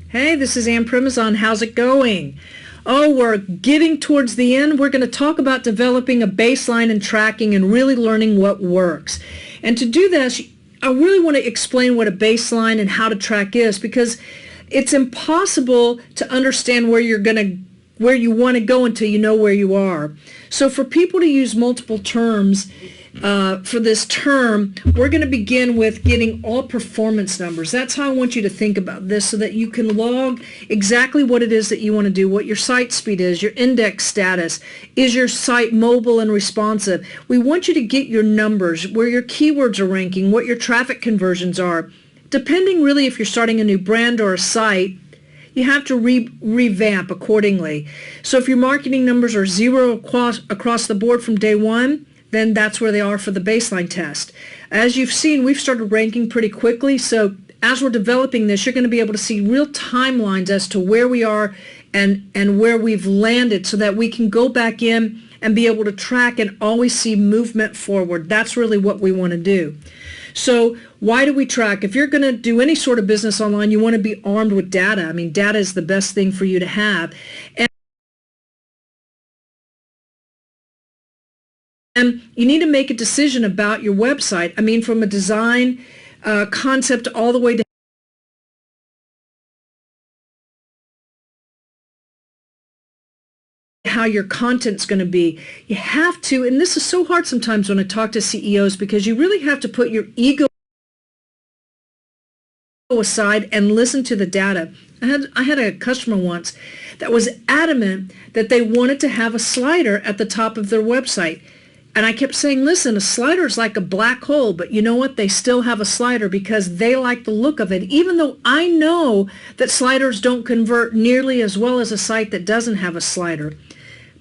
Hey, this is Ann Primazon. How's it going? Oh, we're getting towards the end. We're going to talk about developing a baseline and tracking and really learning what works. And to do this, I really want to explain what a baseline and how to track is, because it's impossible to understand where you want to go until you know where you are. So for people to use multiple terms, for this term, we're going to begin with getting all performance numbers. That's how I want you to think about this, so that you can log exactly what it is that you want to do, what your site speed is, your index status, is your site mobile and responsive. We want you to get your numbers, where your keywords are ranking, what your traffic conversions are. Depending really if you're starting a new brand or a site, you have to revamp accordingly. So if your marketing numbers are zero across the board from day one, then that's where they are for the baseline test. As you've seen, we've started ranking pretty quickly, so as we're developing this, you're going to be able to see real timelines as to where we are and where we've landed, so that we can go back in and be able to track and always see movement forward. That's really what we want to do. So why do we track? If you're going to do any sort of business online, you want to be armed with data. I mean, data is the best thing for you to have. And you need to make a decision about your website. I mean, from a design concept all the way to how your content's going to be. You have to, and this is so hard sometimes when I talk to CEOs, because you really have to put your ego aside and listen to the data. I had a customer once that was adamant that they wanted to have a slider at the top of their website. And I kept saying, listen, a slider is like a black hole, but you know what? They still have a slider because they like the look of it, even though I know that sliders don't convert nearly as well as a site that doesn't have a slider.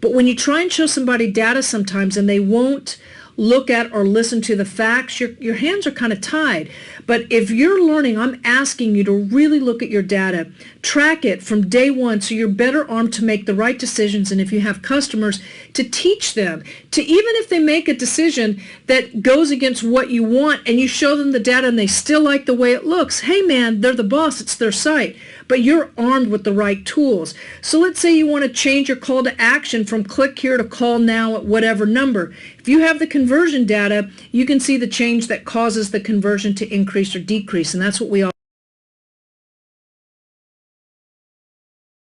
But when you try and show somebody data sometimes and they won't look at or listen to the facts, your hands are kind of tied. But if you're learning, I'm asking you to really look at your data, track it from day one, so you're better armed to make the right decisions. And if you have customers, to teach them, to even if they make a decision that goes against what you want and you show them the data and they still like the way it looks, hey man, they're the boss, it's their site, but you're armed with the right tools. So let's say you want to change your call to action from click here to call now at whatever number. If you have the conversion data, you can see the change that causes the conversion to increase or decrease, and that's what we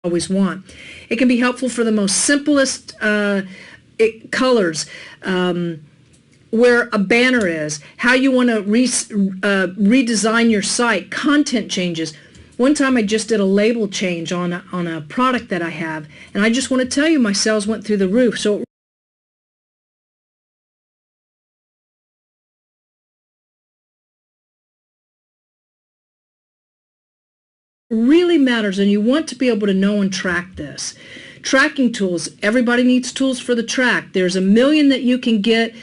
always want. It can be helpful for the most simplest colors, where a banner is, how you want to redesign your site, content changes. One time I just did a label change on a product that I have, and I just want to tell you my sales went through the roof. So it really matters, and you want to be able to know and track this. Tracking tools, everybody needs tools for the track. There's a million that you can get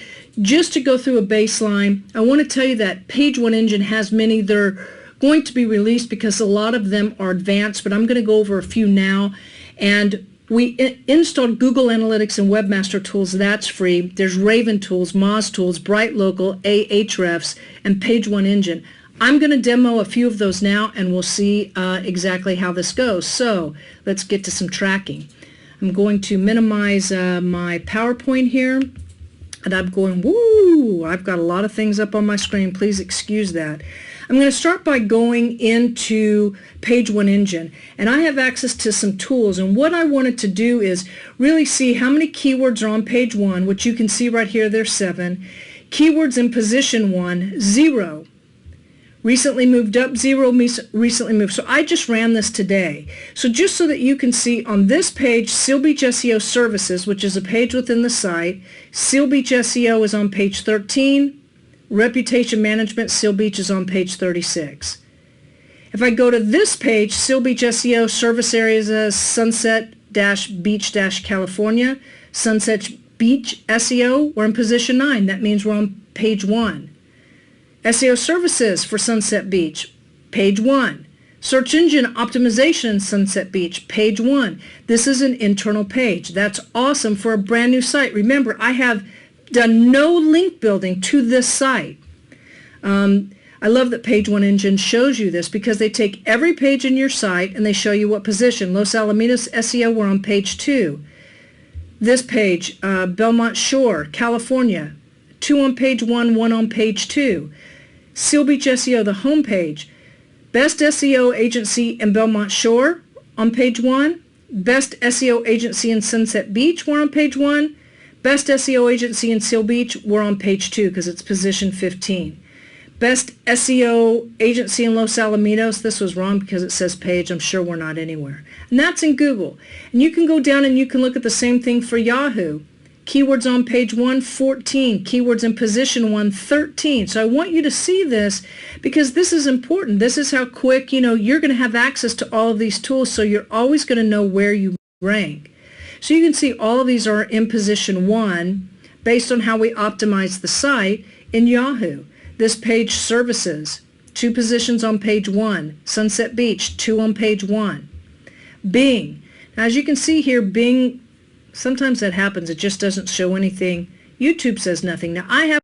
just to go through a baseline. I want to tell you that Page One Engine has many. They're going to be released because a lot of them are advanced, but I'm going to go over a few now. And we installed Google Analytics and Webmaster Tools. That's free. There's Raven Tools, Moz Tools, Bright Local, Ahrefs, and Page One Engine. I'm going to demo a few of those now, and we'll see exactly how this goes. So let's get to some tracking. I'm going to minimize my PowerPoint here, and I'm going, woo, I've got a lot of things up on my screen. Please excuse that. I'm going to start by going into Page One Engine, and I have access to some tools, and what I wanted to do is really see how many keywords are on page one, which you can see right here, there's 7. Keywords in position 1, 0. Recently moved up, 0, recently moved. So I just ran this today. So just so that you can see on this page, Seal Beach SEO Services, which is a page within the site, Seal Beach SEO is on page 13. Reputation Management, Seal Beach is on page 36. If I go to this page, Seal Beach SEO Service Areas as Sunset-Beach-California, Sunset Beach SEO, we're in position 9. That means we're on page 1. SEO Services for Sunset Beach, page 1. Search Engine Optimization in Sunset Beach, page 1. This is an internal page. That's awesome for a brand new site. Remember, I have done no link building to this site. I love that Page One Engine shows you this because they take every page in your site and they show you what position. Los Alamitos SEO, we're on page 2. This page, Belmont Shore, California, 2 on page 1, 1 on page 2. Seal Beach SEO, the home page. Best SEO agency in Belmont Shore on page 1. Best SEO agency in Sunset Beach, we're on page 1. Best SEO agency in Seal Beach, we're on page 2 because it's position 15. Best SEO agency in Los Alamitos, this was wrong because it says page, I'm sure we're not anywhere. And that's in Google. And you can go down and you can look at the same thing for Yahoo. Keywords on page 1, 14. Keywords in position 1, 13. So I want you to see this because this is important. This is how quick, you're going to have access to all of these tools, so you're always going to know where you rank. So you can see all of these are in position 1 based on how we optimize the site in Yahoo. This page, services, 2 positions on page 1. Sunset Beach, 2 on page 1. Bing. Now, as you can see here, Bing, sometimes that happens. It just doesn't show anything. YouTube says nothing. Now, I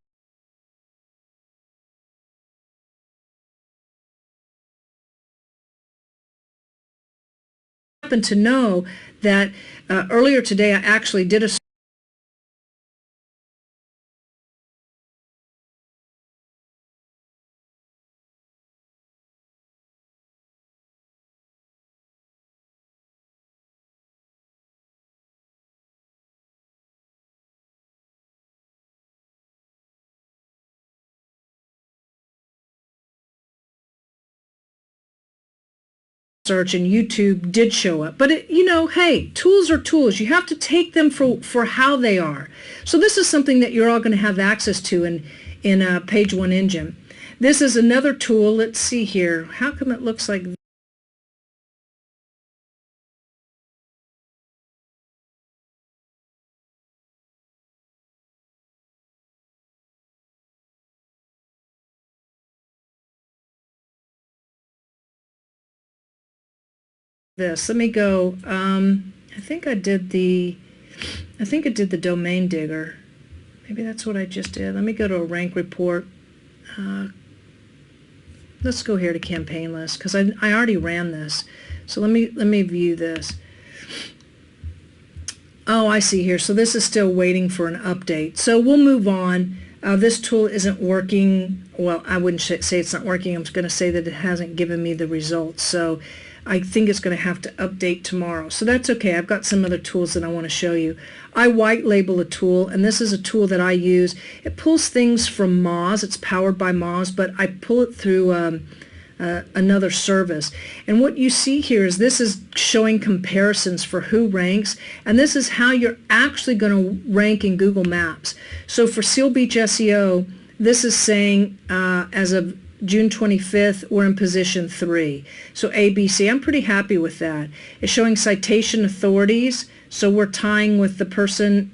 happen to know that earlier today I actually did a search and YouTube did show up. But hey, tools are tools. You have to take them for how they are. So this is something that you're all going to have access to in Page One Engine. This is another tool. Let's see here. How come it looks like this? Let me go. I think I did the domain digger. Maybe that's what I just did. Let me go to a rank report. Let's go here to campaign list because I already ran this. So let me view this. Oh, I see here. So this is still waiting for an update. So we'll move on. This tool isn't working. Well, I wouldn't say it's not working. I'm going to say that it hasn't given me the results. So I think it's going to have to update tomorrow. So that's okay. I've got some other tools that I want to show you. I white label a tool, and this is a tool that I use. It pulls things from Moz. It's powered by Moz, but I pull it through another service. And what you see here is this is showing comparisons for who ranks, and this is how you're actually going to rank in Google Maps. So for Seal Beach SEO, this is saying as of June 25th, we're in position 3. So ABC, I'm pretty happy with that. It's showing citation authorities, so we're tying with the person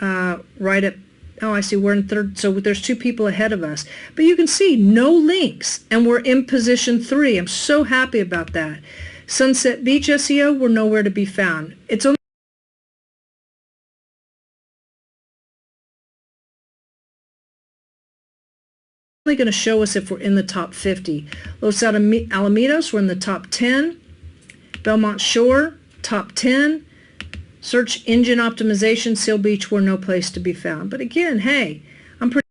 right at, oh, I see, we're in 3rd, so there's 2 people ahead of us. But you can see no links, and we're in position 3. I'm so happy about that. Sunset Beach SEO, we're nowhere to be found. It's only going to show us if we're in the top 50. Los Alamitos, we're in the top 10. Belmont Shore, top 10. Search engine optimization, Seal Beach, we're no place to be found. But again, hey, I'm pretty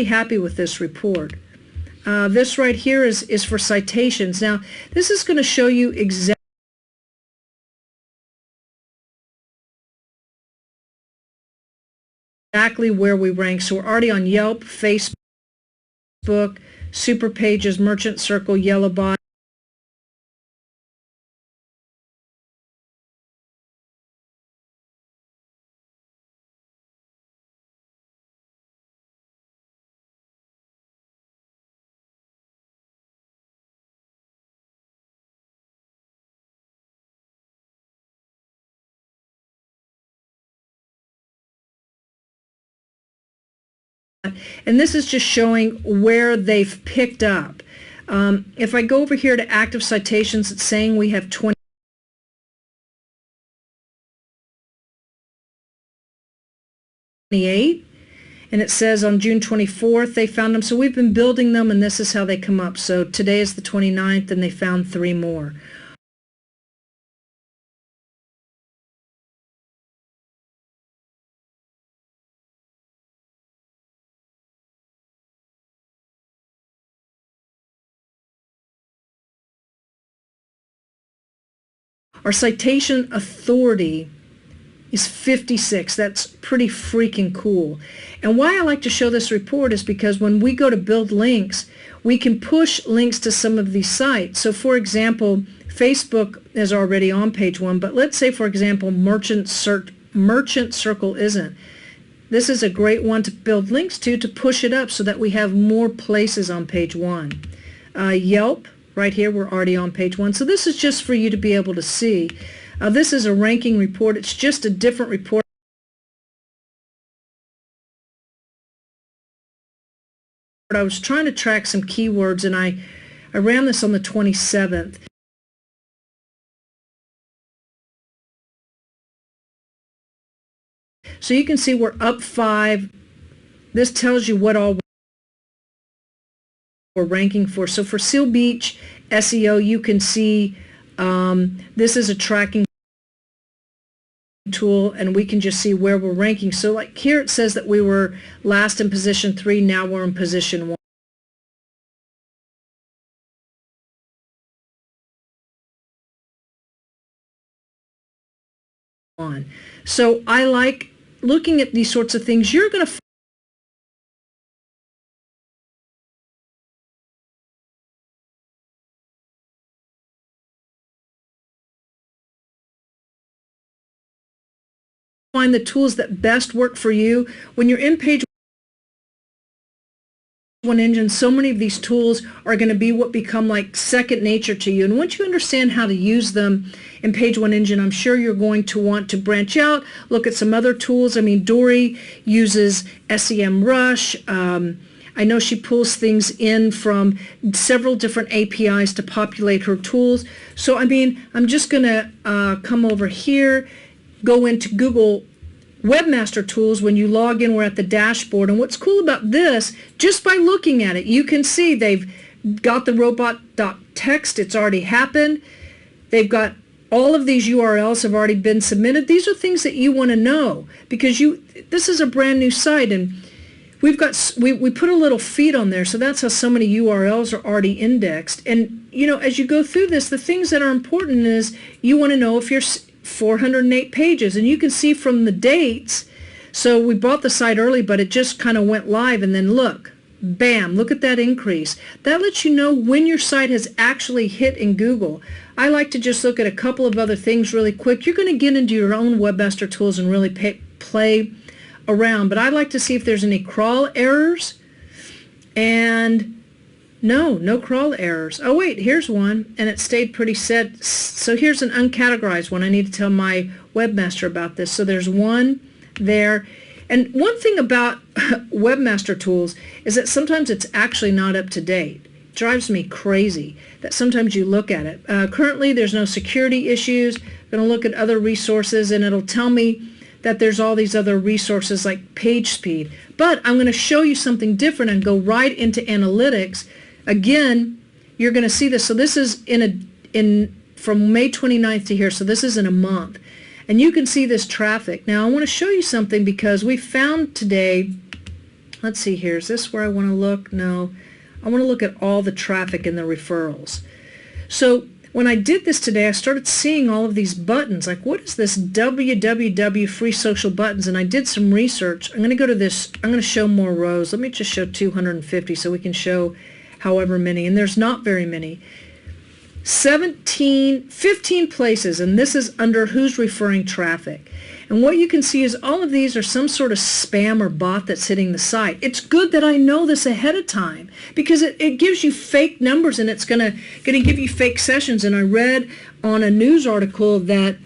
happy with this report. This right here is for citations. Now, this is going to show you exactly where we rank. So we're already on Yelp, Facebook, Super Pages, Merchant Circle, Yellowbot. And this is just showing where they've picked up. If I go over here to active citations, it's saying we have 28, and it says on June 24th they found them. So we've been building them, and this is how they come up. So today is the 29th, and they found 3 more. Our citation authority is 56. That's pretty freaking cool. And why I like to show this report is because when we go to build links, we can push links to some of these sites. So for example, Facebook is already on page 1, but let's say for example Merchant Circle isn't. This is a great one to build links to push it up so that we have more places on page 1. Yelp, right here, we're already on page 1. So this is just for you to be able to see. This is a ranking report. It's just a different report. I was trying to track some keywords, and I ran this on the 27th. So you can see we're up 5. This tells you what all we're ranking for. So for Seal Beach SEO, you can see this is a tracking tool, and we can just see where we're ranking. So like here it says that we were last in position 3, now we're in position 1. So I like looking at these sorts of things. You're going to find the tools that best work for you. When you're in page 1 engine, so many of these tools are going to be what become like second nature to you. And once you understand how to use them in page 1 engine, I'm sure you're going to want to branch out, look at some other tools. I mean, Dory uses SEMrush. I know she pulls things in from several different APIs to populate her tools. So I mean, I'm just going to come over here, go into Google Webmaster Tools. When you log in, we're at the dashboard, and what's cool about this, just by looking at it, you can see they've got the robot.txt. It's already happened. They've got all of these URLs have already been submitted. These are things that you want to know because this is a brand new site, and we put a little feed on there, so that's how so many URLs are already indexed. And you know, as you go through this, the things that are important is you want to know if you're 408 pages, and you can see from the dates. So we bought the site early, but it just kind of went live, and then look, bam, look at that increase. That lets you know when your site has actually hit in Google. I like to just look at a couple of other things really quick. You're going to get into your own Webmaster Tools and really play around, but I like to see if there's any crawl errors, and no crawl errors. Oh wait, here's one, and it stayed pretty set. So here's an uncategorized one. I need to tell my webmaster about this. So there's one there. And one thing about Webmaster Tools is that sometimes it's actually not up to date. It drives me crazy that sometimes you look at it. Currently there's no security issues. I'm going to look at other resources, and it'll tell me that there's all these other resources like page speed. But I'm going to show you something different and go right into analytics. Again, you're going to see this. So this is from May 29th to here. So this is in a month. And you can see this traffic. Now I want to show you something because we found today, let's see here, is this where I want to look? No, I want to look at all the traffic and the referrals. So when I did this today, I started seeing all of these buttons. Like, what is this www free social buttons? And I did some research. I'm going to go to this. I'm going to show more rows. Let me just show 250 so we can show however many. And there's not very many. 15 places, and this is under who's referring traffic. And what you can see is all of these are some sort of spam or bot that's hitting the site. It's good that I know this ahead of time because it gives you fake numbers, and it's gonna give you fake sessions. And I read on a news article that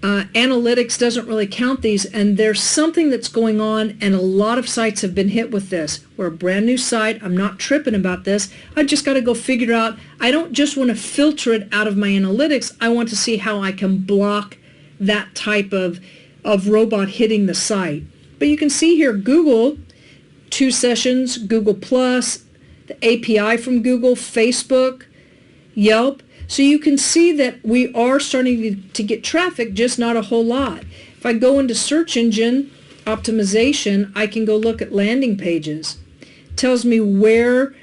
Analytics doesn't really count these, and there's something that's going on, and a lot of sites have been hit with this. We're a brand new site. I'm not tripping about this. I just got to go figure out. I don't just want to filter it out of my analytics. I want to see how I can block that type of robot hitting the site. But you can see here, Google, 2 sessions, Google Plus, the API from Google, Facebook, Yelp. So you can see that we are starting to get traffic, just not a whole lot. If I go into search engine optimization, I can go look at landing pages. It tells me where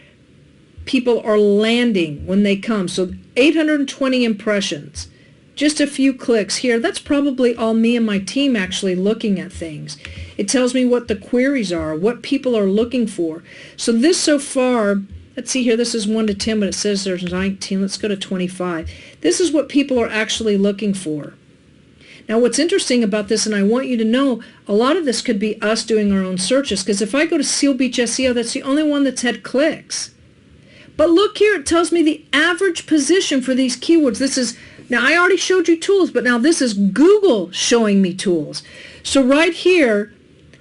people are landing when they come. So 820 impressions, just a few clicks here. That's probably all me and my team actually looking at things. It tells me what the queries are, what people are looking for. So this so far, let's see here, this is 1 to 10, but it says there's 19. Let's go to 25. This is what people are actually looking for. Now what's interesting about this, and I want you to know, a lot of this could be us doing our own searches, because if I go to Seal Beach SEO, that's the only one that's had clicks. But look here, it tells me the average position for these keywords. This is, now I already showed you tools, but now this is Google showing me tools. So right here,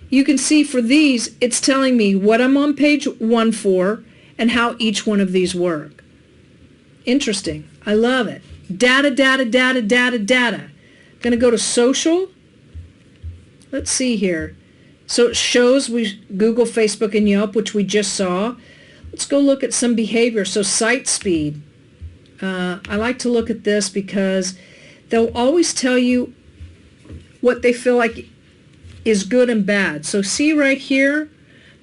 you can see for these, it's telling me what I'm on page 1 for, and how each one of these work. Interesting. I love it. Data, data, data, data, data. Going to go to social. Let's see here. So it shows Google, Facebook, and Yelp, which we just saw. Let's go look at some behavior. So site speed. I like to look at this because they'll always tell you what they feel like is good and bad. So see right here,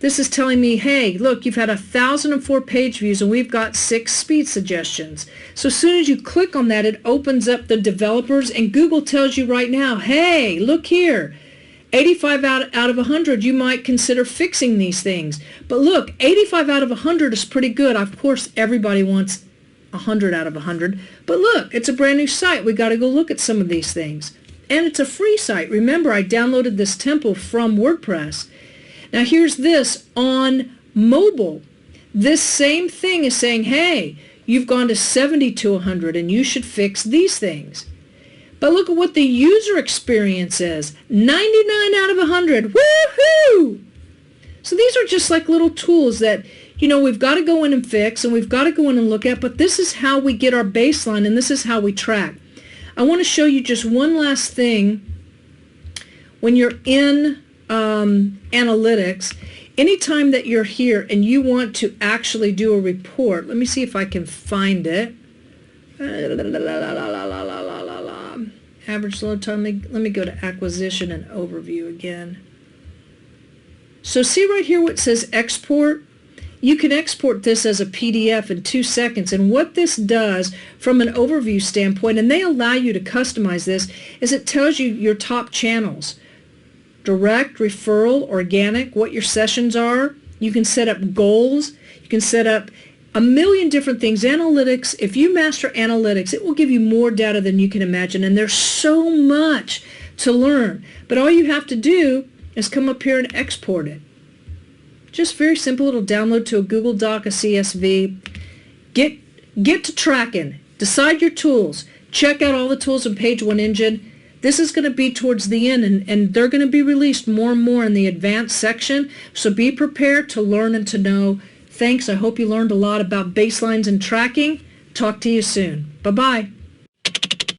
this is telling me, hey, look, you've had 1,004 page views and we've got 6 speed suggestions. So as soon as you click on that, it opens up the developers, and Google tells you right now, hey, look here, 85 out of 100, you might consider fixing these things. But look, 85 out of 100 is pretty good. Of course, everybody wants 100 out of 100. But look, it's a brand new site. We got to go look at some of these things. And it's a free site. Remember, I downloaded this template from WordPress. Now here's this on mobile. This same thing is saying, hey, you've gone to 70 to 100 and you should fix these things. But look at what the user experience is. 99 out of 100. Woohoo! So these are just like little tools that, you know, we've got to go in and fix, and we've got to go in and look at, but this is how we get our baseline, and this is how we track. I want to show you just one last thing. When you're in analytics, anytime that you're here and you want to actually do a report, let me see if I can find it. Average load time, let me go to acquisition and overview again. So see right here what it says export? You can export this as a PDF in 2 seconds, and what this does from an overview standpoint, and they allow you to customize this, is it tells you your top channels. Direct, referral, organic, what your sessions are. You can set up goals. You can set up a million different things. Analytics, if you master analytics, it will give you more data than you can imagine, and there's so much to learn. But all you have to do is come up here and export it. Just very simple. It'll download to a Google Doc, a CSV. Get to tracking. Decide your tools. Check out all the tools in Page One Engine. This is going to be towards the end, and they're going to be released more and more in the advanced section. So be prepared to learn and to know. Thanks. I hope you learned a lot about baselines and tracking. Talk to you soon. Bye-bye.